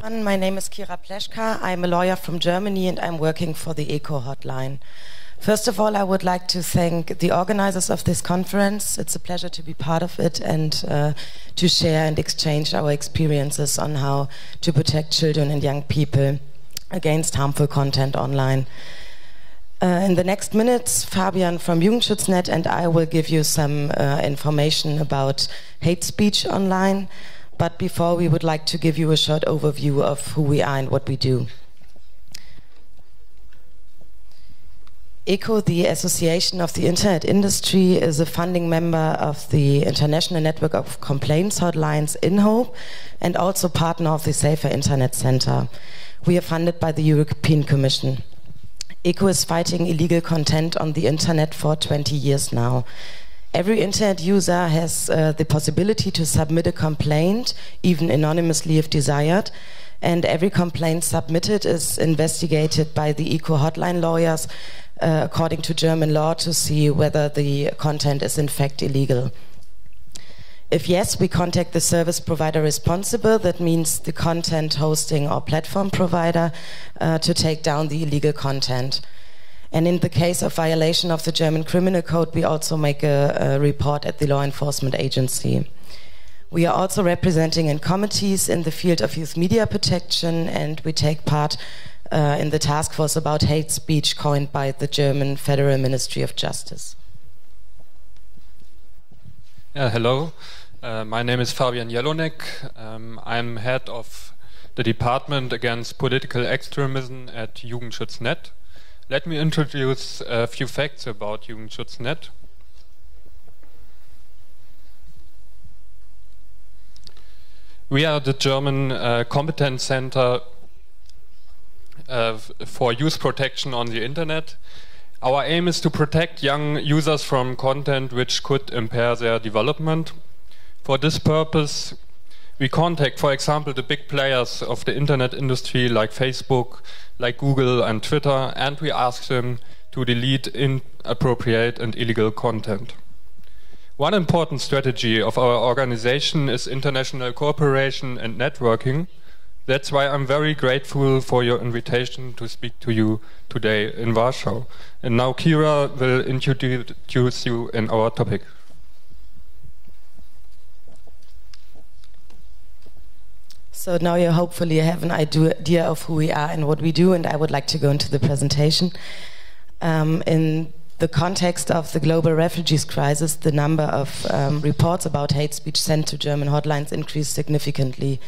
My name is Pleschka. I'm a lawyer from Germany and I'm working for the ECO hotline. First of all, I would like to thank the organizers of this conference. It's a pleasure to be part of it and to share and exchange our experiences on how to protect children and young people against harmful content online. In the next minutes, Fabian from Jugendschutznet and I will give you some information about hate speech online. But before, we would like to give you a short overview of who we are and what we do. ECO, the Association of the Internet Industry, is a founding member of the International Network of Complaints Hotlines InHope and also partner of the Safer Internet Center. We are funded by the European Commission. ECO is fighting illegal content on the internet for 20 years now. Every internet user has the possibility to submit a complaint, even anonymously if desired, and every complaint submitted is investigated by the ECO hotline lawyers according to German law to see whether the content is in fact illegal. If yes, we contact the service provider responsible, that means the content hosting or platform provider, to take down the illegal content. And in the case of violation of the German Criminal Code, we also make a report at the law enforcement agency. We are also representing in committees in the field of youth media protection, and we take part in the task force about hate speech coined by the German Federal Ministry of Justice. Hello, my name is Fabian Jellonnek. I'm head of the Department Against Political Extremism at Jugendschutznet. Let me introduce a few facts about Jugendschutznet. We are the German competence center for youth protection on the internet. Our aim is to protect young users from content which could impair their development. For this purpose, we contact, for example, the big players of the internet industry like Facebook, like Google and Twitter, and we ask them to delete inappropriate and illegal content. One important strategy of our organization is international cooperation and networking. That's why I'm very grateful for your invitation to speak to you today in Warsaw. And now Kira will introduce you in our topic. So now you hopefully have an idea of who we are and what we do, and I would like to go into the presentation. In the context of the global refugees crisis, the number of reports about hate speech sent to German hotlines increased significantly.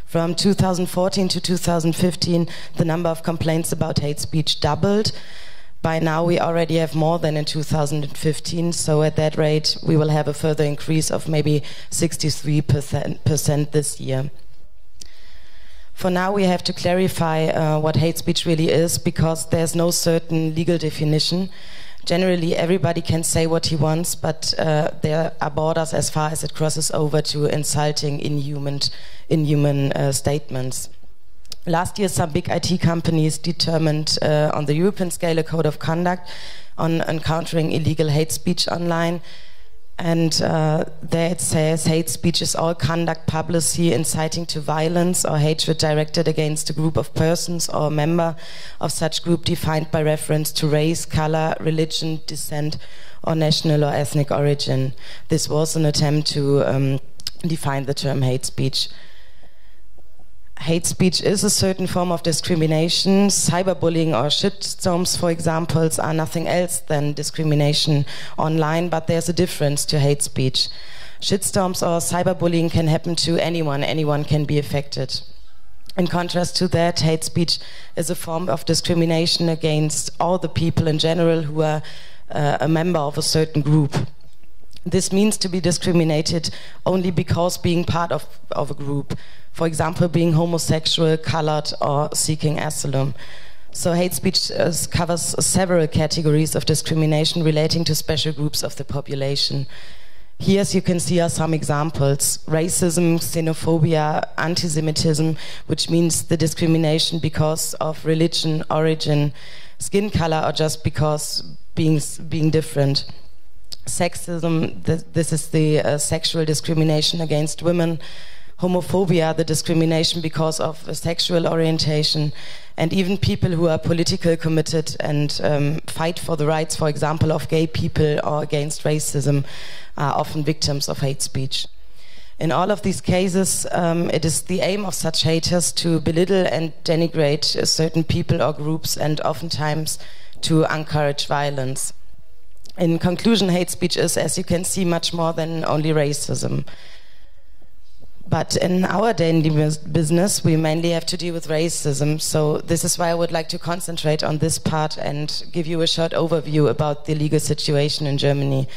From 2014 to 2015, the number of complaints about hate speech doubled. By now we already have more than in 2015, so at that rate we will have a further increase of maybe 63% this year. For now, we have to clarify what hate speech really is, because there's no certain legal definition. Generally, everybody can say what he wants, but there are borders as far as it crosses over to insulting, inhuman statements. Last year, some big IT companies determined on the European scale a code of conduct on encountering illegal hate speech online. And there it says hate speech is all conduct, publicity, inciting to violence or hatred directed against a group of persons or a member of such group defined by reference to race, color, religion, descent, or national or ethnic origin. This was an attempt to define the term hate speech. Hate speech is a certain form of discrimination. Cyberbullying or shitstorms, for example, are nothing else than discrimination online, but there's a difference to hate speech. Shitstorms or cyberbullying can happen to anyone. Anyone can be affected. In contrast to that, hate speech is a form of discrimination against all the people in general who are a member of a certain group. This means to be discriminated only because being part of a group. For example, being homosexual, colored, or seeking asylum. So hate speech covers several categories of discrimination relating to special groups of the population. Here, as you can see, are some examples. Racism, xenophobia, anti-Semitism, which means the discrimination because of religion, origin, skin color, or just because being different. Sexism, this is the sexual discrimination against women. homophobia, the discrimination because of a sexual orientation, and even people who are politically committed and fight for the rights, for example, of gay people or against racism, are often victims of hate speech. In all of these cases, it is the aim of such haters to belittle and denigrate certain people or groups, and oftentimes to encourage violence. In conclusion, hate speech is, as you can see, much more than only racism. But in our daily business, we mainly have to deal with racism, so this is why I would like to concentrate on this part and give you a short overview about the legal situation in Germany.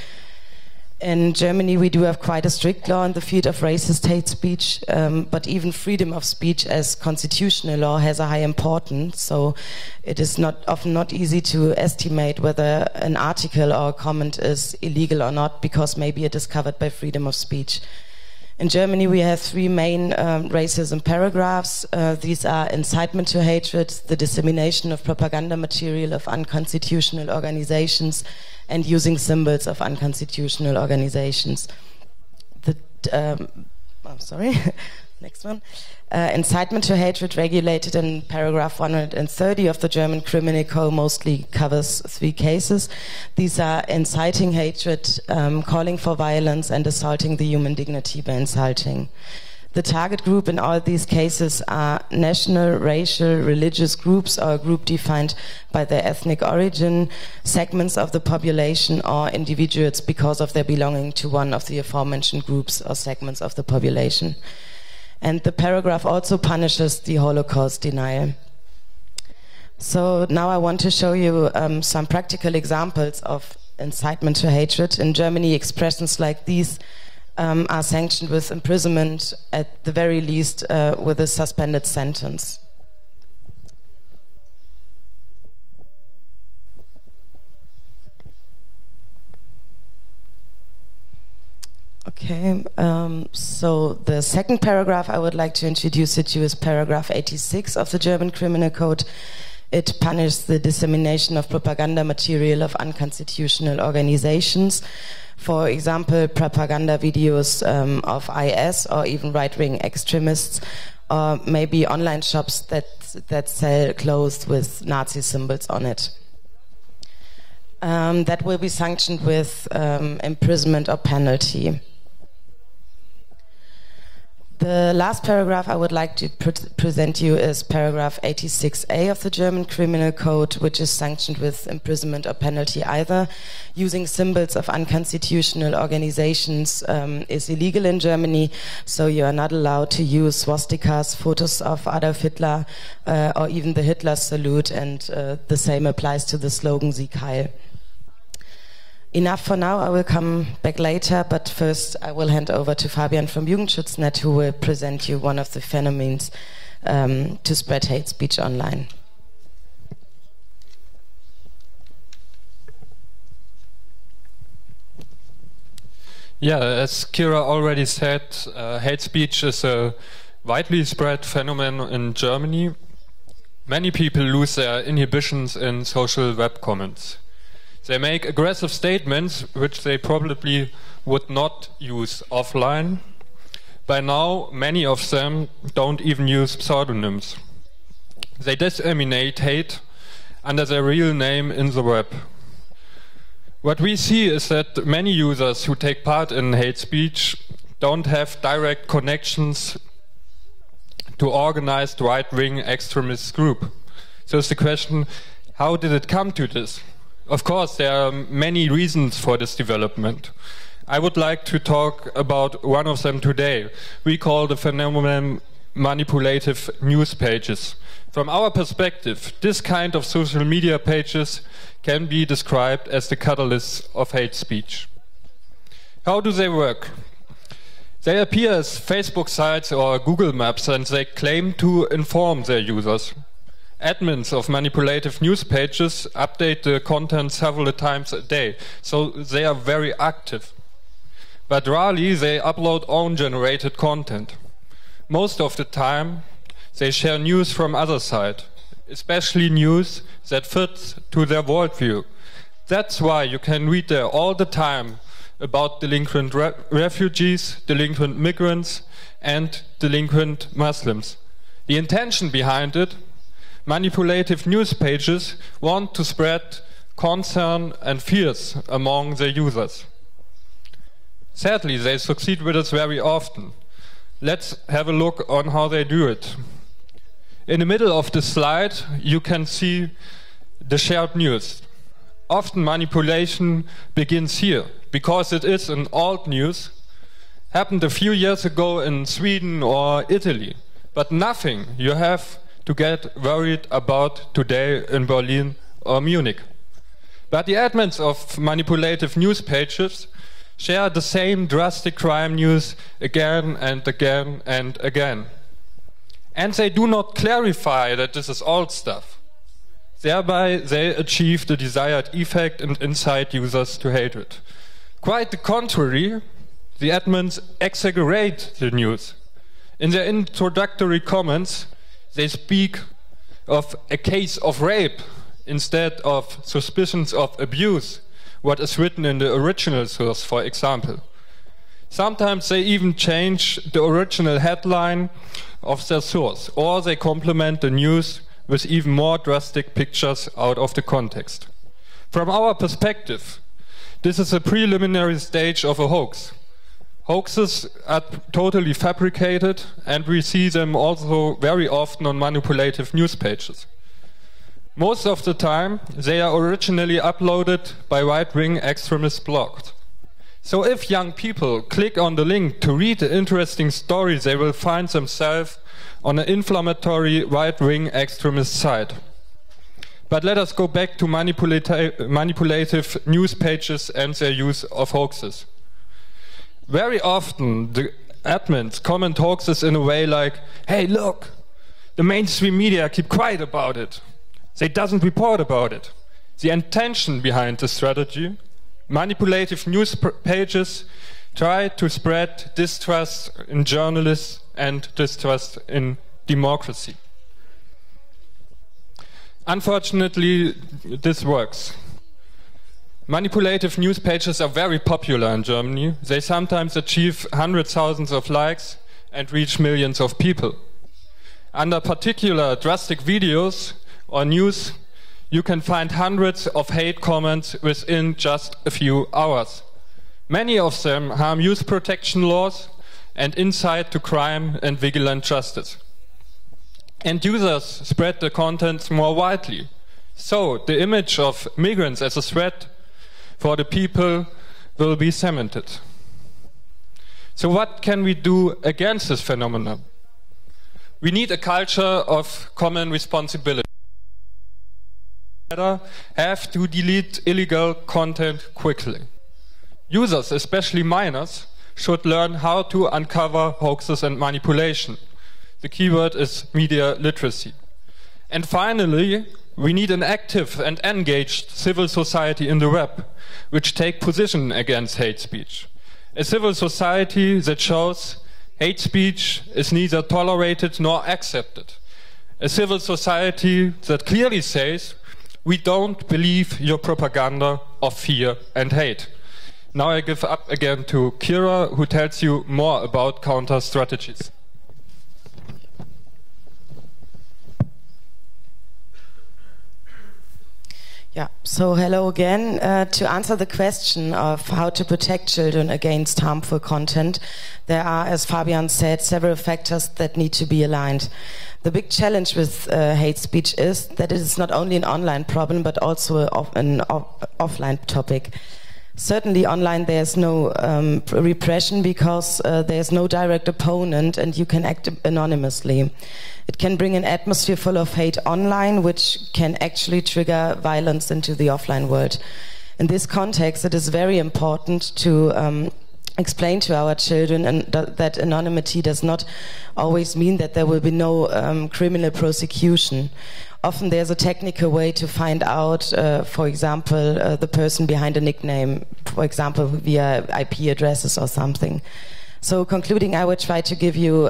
In Germany, we do have quite a strict law in the field of racist hate speech, but even freedom of speech as constitutional law has a high importance, so it is often not easy to estimate whether an article or a comment is illegal or not, because maybe it is covered by freedom of speech. In Germany, we have three main racism paragraphs. These are incitement to hatred, the dissemination of propaganda material of unconstitutional organizations, and using symbols of unconstitutional organizations. Next one. Incitement to hatred, regulated in paragraph 130 of the German Criminal Code, mostly covers three cases. These are inciting hatred, calling for violence, and assaulting the human dignity by insulting. The target group in all these cases are national, racial, religious groups, or a group defined by their ethnic origin, segments of the population, or individuals because of their belonging to one of the aforementioned groups or segments of the population. And the paragraph also punishes the Holocaust denial. So now I want to show you some practical examples of incitement to hatred. In Germany, expressions like these are sanctioned with imprisonment, at the very least with a suspended sentence. Okay, so the second paragraph I would like to introduce to you is paragraph 86 of the German Criminal Code. It punishes the dissemination of propaganda material of unconstitutional organizations. For example, propaganda videos of IS or even right-wing extremists, or maybe online shops that sell clothes with Nazi symbols on it. That will be sanctioned with imprisonment or penalty. The last paragraph I would like to present you is paragraph 86A of the German Criminal Code, which is sanctioned with imprisonment or penalty either. Using symbols of unconstitutional organizations is illegal in Germany, so you are not allowed to use swastikas, photos of Adolf Hitler, or even the Hitler salute, and the same applies to the slogan Sieg Heil. Enough for now, I will come back later, but first I will hand over to Fabian from Jugendschutznet, who will present you one of the phenomena to spread hate speech online. Yeah, as Kira already said, hate speech is a widely spread phenomenon in Germany. Many people lose their inhibitions in social web comments. They make aggressive statements which they probably would not use offline. By now, many of them don't even use pseudonyms. They disseminate hate under their real name in the web. What we see is that many users who take part in hate speech don't have direct connections to organized right-wing extremist group. So it's the question, how did it come to this? Of course, there are many reasons for this development. I would like to talk about one of them today. We call the phenomenon manipulative news pages. From our perspective, this kind of social media pages can be described as the catalyst of hate speech. How do they work? They appear as Facebook sites or Google Maps, and they claim to inform their users. Admins of manipulative news pages update the content several times a day, so they are very active. But rarely they upload own-generated content. Most of the time they share news from other sides, especially news that fits to their worldview. That's why you can read there all the time about delinquent refugees, delinquent migrants, and delinquent Muslims. The intention behind it: manipulative news pages want to spread concern and fears among their users. Sadly, they succeed with this very often. Let's have a look on how they do it. In the middle of the slide, you can see the shared news. Often manipulation begins here, because it is an old news, happened a few years ago in Sweden or Italy, but nothing you have to get worried about today in Berlin or Munich. But the admins of manipulative news pages share the same drastic crime news again and again and again. And they do not clarify that this is old stuff. Thereby they achieve the desired effect and incite users to hate it. Quite the contrary, the admins exaggerate the news. In their introductory comments, they speak of a case of rape instead of suspicions of abuse, what is written in the original source, for example. Sometimes they even change the original headline of their source, or they complement the news with even more drastic pictures out of the context. From our perspective, this is a preliminary stage of a hoax. Hoaxes are totally fabricated, and we see them also very often on manipulative news pages. Most of the time, they are originally uploaded by right-wing extremist blogs. So if young people click on the link to read the interesting story, they will find themselves on an inflammatory right-wing extremist site. But let us go back to manipulative news pages and their use of hoaxes. Very often the admins comment hoaxes in a way like, hey look, the mainstream media keep quiet about it. They doesn't report about it. The intention behind the strategy: manipulative news pages try to spread distrust in journalists and distrust in democracy. Unfortunately, this works. Manipulative news pages are very popular in Germany. They sometimes achieve hundreds of thousands of likes and reach millions of people. Under particular drastic videos or news, you can find hundreds of hate comments within just a few hours. Many of them harm youth protection laws and incite to crime and vigilant justice. And users spread the contents more widely. So the image of migrants as a threat for the people will be cemented. So what can we do against this phenomenon? We need a culture of common responsibility. Have to delete illegal content quickly. Users, especially minors, should learn how to uncover hoaxes and manipulation. The keyword is media literacy. And finally, we need an active and engaged civil society in the web, which take position against hate speech. A civil society that shows hate speech is neither tolerated nor accepted. A civil society that clearly says, we don't believe your propaganda of fear and hate. Now I give up again to Kira, who tells you more about counter strategies. Yeah, so hello again. To answer the question of how to protect children against harmful content, there are, as Fabian said, several factors that need to be aligned. The big challenge with hate speech is that it is not only an online problem, but also an offline topic. Certainly online there's no repression because there's no direct opponent and you can act anonymously. It can bring an atmosphere full of hate online, which can actually trigger violence into the offline world. In this context, it is very important to explain to our children that anonymity does not always mean that there will be no criminal prosecution. Often there's a technical way to find out, for example, the person behind a nickname, for example, via IP addresses or something. So concluding, I will try to give you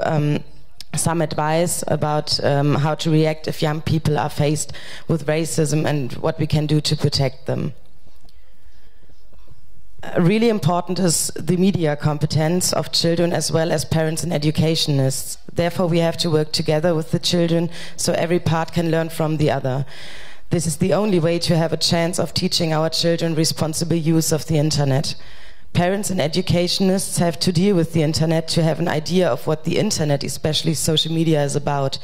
some advice about how to react if young people are faced with racism and what we can do to protect them. Really important is the media competence of children as well as parents and educationists. Therefore, we have to work together with the children so every part can learn from the other. This is the only way to have a chance of teaching our children responsible use of the internet. Parents and educationists have to deal with the internet to have an idea of what the internet, especially social media, is about.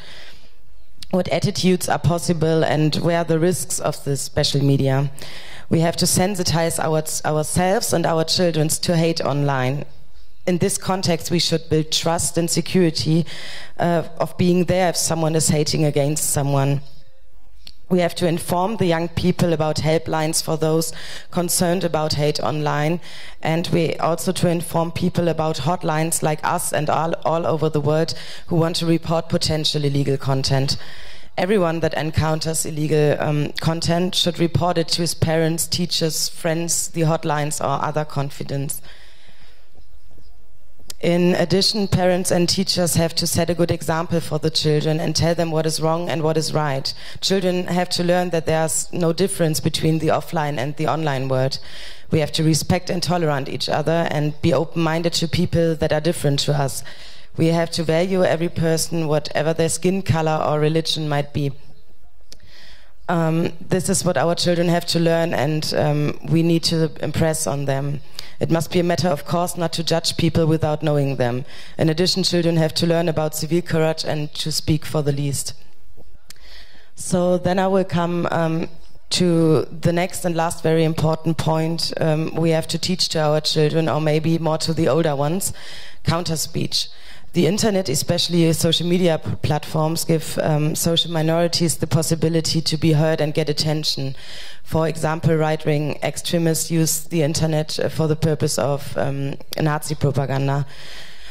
What attitudes are possible and where are the risks of this special media. We have to sensitize ourselves and our children to hate online. In this context, we should build trust and security of being there if someone is hating against someone. We have to inform the young people about helplines for those concerned about hate online, and we also to inform people about hotlines like us and all over the world who want to report potential illegal content. Everyone that encounters illegal content should report it to his parents, teachers, friends, the hotlines or other confidants. In addition, parents and teachers have to set a good example for the children and tell them what is wrong and what is right. Children have to learn that there's no difference between the offline and the online world. We have to respect and tolerate each other and be open-minded to people that are different to us. We have to value every person, whatever their skin color or religion might be. This is what our children have to learn, and we need to impress on them. It must be a matter of course not to judge people without knowing them. In addition, children have to learn about civil courage and to speak for the least. So then I will come to the next and last very important point we have to teach to our children, or maybe more to the older ones, counter-speech. The internet, especially social media platforms, give social minorities the possibility to be heard and get attention. For example, right-wing extremists use the internet for the purpose of Nazi propaganda.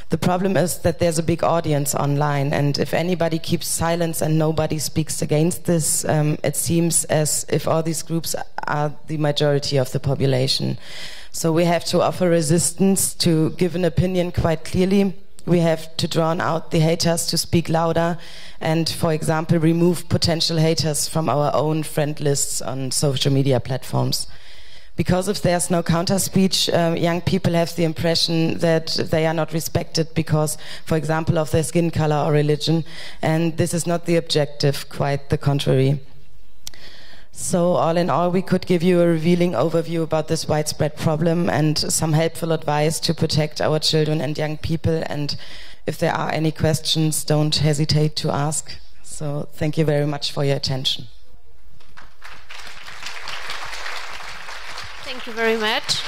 The problem is that there's a big audience online, and if anybody keeps silence and nobody speaks against this, it seems as if all these groups are the majority of the population. So we have to offer resistance, to give an opinion quite clearly. We have to drown out the haters, to speak louder, and, for example, remove potential haters from our own friend lists on social media platforms. Because if there's no counter-speech, young people have the impression that they are not respected because, for example, of their skin color or religion, and this is not the objective, quite the contrary. So all in all, we could give you a revealing overview about this widespread problem and some helpful advice to protect our children and young people. And if there are any questions, don't hesitate to ask. So thank you very much for your attention. Thank you very much.